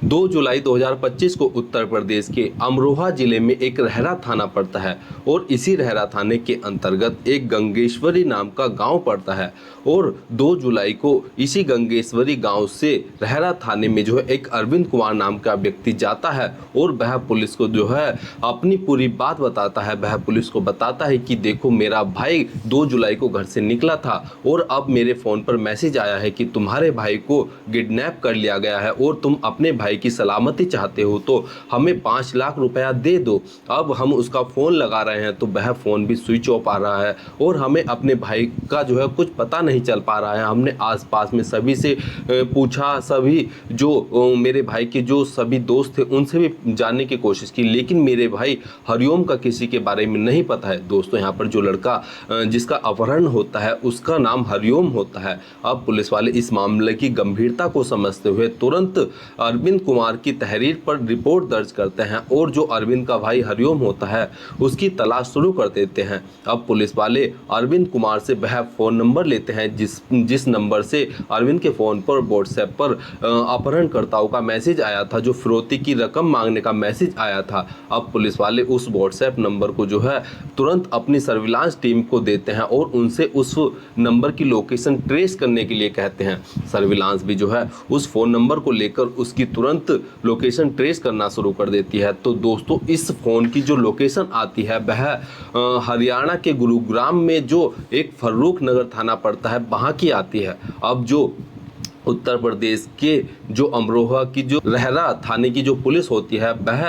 2 जुलाई 2025 को उत्तर प्रदेश के अमरोहा जिले में एक रहरा थाना पड़ता है और इसी रहरा थाने के अंतर्गत एक गंगेश्वरी नाम का गांव पड़ता है। और 2 जुलाई को इसी गंगेश्वरी गांव से रहरा थाने में जो है एक अरविंद कुमार नाम का व्यक्ति जाता है और वह पुलिस को जो है अपनी पूरी बात बताता है। वह पुलिस को बताता है कि देखो, मेरा भाई 2 जुलाई को घर से निकला था और अब मेरे फ़ोन पर मैसेज आया है कि तुम्हारे भाई को किडनैप कर लिया गया है और तुम अपने भाई की सलामती चाहते हो तो हमें 5 लाख रुपया दे दो। अब हम उसका फ़ोन लगा रहे हैं तो वह फ़ोन भी स्विच ऑफ आ रहा है और हमें अपने भाई का जो है कुछ पता नहीं चल पा रहा है। हमने आसपास में सभी से पूछा, सभी जो मेरे भाई के जो सभी दोस्त थे उनसे भी जानने की कोशिश की, लेकिन मेरे भाई हरिओम का किसी के बारे में नहीं पता है। दोस्तों, यहाँ पर जो लड़का जिसका अपहरण होता है उसका नाम हरिओम होता है। अब पुलिस वाले इस मामले की गंभीरता को समझते हुए तुरंत अरविंद कुमार की तहरीर पर रिपोर्ट दर्ज करते हैं और जो अरविंद का भाई हरिओम होता है उसकी तलाश शुरू कर देते हैं। अब पुलिस वाले अरविंद कुमार से वह फ़ोन नंबर लेते हैं जिस नंबर से अरविंद के फ़ोन पर व्हाट्सएप पर अपहरणकर्ताओं का मैसेज आया था, जो फिरौती की रकम मांगने का मैसेज आया था। अब पुलिस वाले उस व्हाट्सएप नंबर को जो है तुरंत अपनी सर्विलांस टीम को देते हैं और उनसे उस नंबर की लोकेशन ट्रेस करने के लिए कहते हैं। सर्विलांस भी जो है उस फ़ोन नंबर को लेकर उसकी तुरंत लोकेशन ट्रेस करना शुरू कर देती है। तो दोस्तों, इस फ़ोन की जो लोकेशन आती है वह हरियाणा के गुरुग्राम में जो एक फर्रुख नगर थाना पड़ता है वहाँ की आती है। अब जो उत्तर प्रदेश के जो अमरोहा की जो रहरा थाने की जो पुलिस होती है वह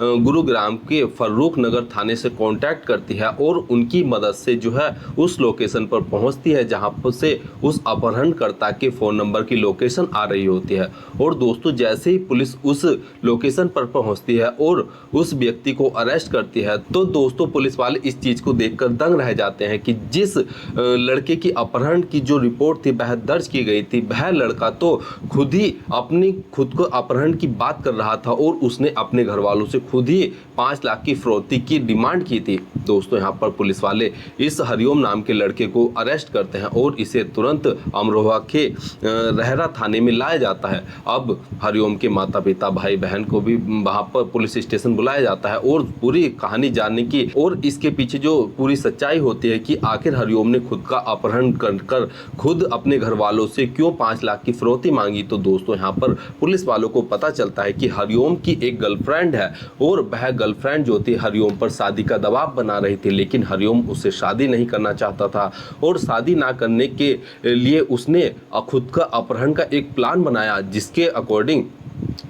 गुरुग्राम के फर्रुख नगर थाने से कांटेक्ट करती है और उनकी मदद से जो है उस लोकेशन पर पहुंचती है जहां पर से उस अपहरणकर्ता के फ़ोन नंबर की लोकेशन आ रही होती है। और दोस्तों, जैसे ही पुलिस उस लोकेशन पर पहुंचती है और उस व्यक्ति को अरेस्ट करती है तो दोस्तों, पुलिस वाले इस चीज़ को देखकर दंग रह जाते हैं कि जिस लड़के की अपहरण की जो रिपोर्ट थी वह दर्ज की गई थी, वह लड़का तो खुद ही अपनी खुद को अपहरण की बात कर रहा था और उसने अपने घर वालों से खुद ही 5 लाख की फिरौती की डिमांड की थी। दोस्तों, यहाँ पर पुलिस वाले इस हरिओम नाम के लड़के को अरेस्ट करते हैं और इसे तुरंत अमरोहा के रहरा थाने में लाया जाता है। अब हरिओम के माता पिता, भाई बहन को भी वहाँ पर पुलिस स्टेशन बुलाया जाता है और पूरी कहानी जानने की और इसके पीछे जो पूरी सच्चाई होती है कि आखिर हरिओम ने खुद का अपहरण कर खुद अपने घर वालों से क्यों 5 लाख की फिरौती मांगी। तो दोस्तों, यहाँ पर पुलिस वालों को पता चलता है कि हरिओम की एक गर्लफ्रेंड है और वह गर्लफ्रेंड जो थी हरिओम पर शादी का दबाव बना रही थी, लेकिन हरिओम उससे शादी नहीं करना चाहता था और शादी ना करने के लिए उसने खुद का अपहरण का एक प्लान बनाया, जिसके अकॉर्डिंग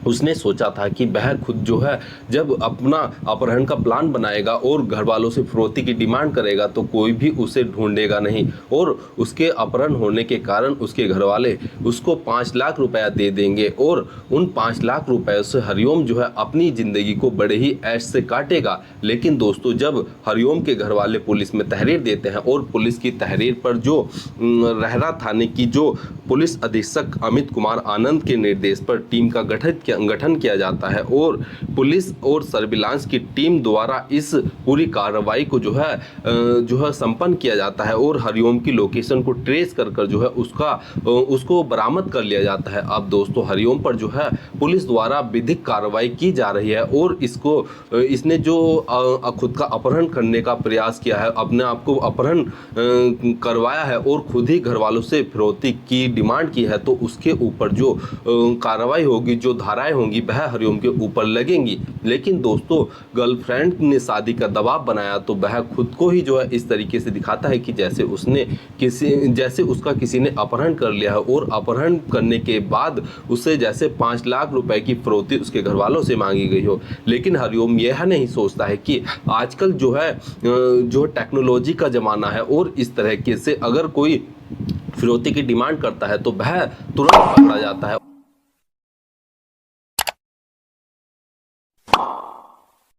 उसने सोचा था कि वह खुद जो है जब अपना अपहरण का प्लान बनाएगा और घर वालों से फिरौती की डिमांड करेगा तो कोई भी उसे ढूंढेगा नहीं और उसके अपहरण होने के कारण उसके घर वाले उसको 5 लाख रुपया दे देंगे और उन 5 लाख रुपए से हरिओम जो है अपनी ज़िंदगी को बड़े ही ऐश से काटेगा। लेकिन दोस्तों, जब हरिओम के घर वाले पुलिस में तहरीर देते हैं और पुलिस की तहरीर पर जो रहरा थाने की जो पुलिस अधीक्षक अमित कुमार आनंद के निर्देश पर टीम का गठन किया जाता है और पुलिस और सर्विलांस की टीम द्वारा इस पूरी कार्रवाई को जो है संपन्न किया जाता है और हरिओम की लोकेशन को ट्रेस कर जो है उसको बरामद कर लिया जाता है। अब दोस्तों, हरिओम पर जो है पुलिस द्वारा विधिक कार्रवाई की जा रही है और इसने जो खुद का अपहरण करने का प्रयास किया है, अपने आप को अपहरण करवाया है और खुद ही घर वालों से फिरौती की डिमांड की है, तो उसके ऊपर जो कार्रवाई होगी, जो धाराएं होंगी वह हरिओम के ऊपर लगेंगी। लेकिन दोस्तों, गर्लफ्रेंड ने शादी का दबाव बनाया तो वह खुद को ही जो है इस तरीके से दिखाता है कि जैसे उसका किसी ने अपहरण कर लिया है और अपहरण करने के बाद उससे जैसे 5 लाख रुपए की फिरौती उसके घर वालों से मांगी गई हो। लेकिन हरिओम यह नहीं सोचता है कि आजकल जो है टेक्नोलॉजी का ज़माना है और इस तरीके से अगर कोई फिरौती की डिमांड करता है तो वह तुरंत पकड़ा जाता है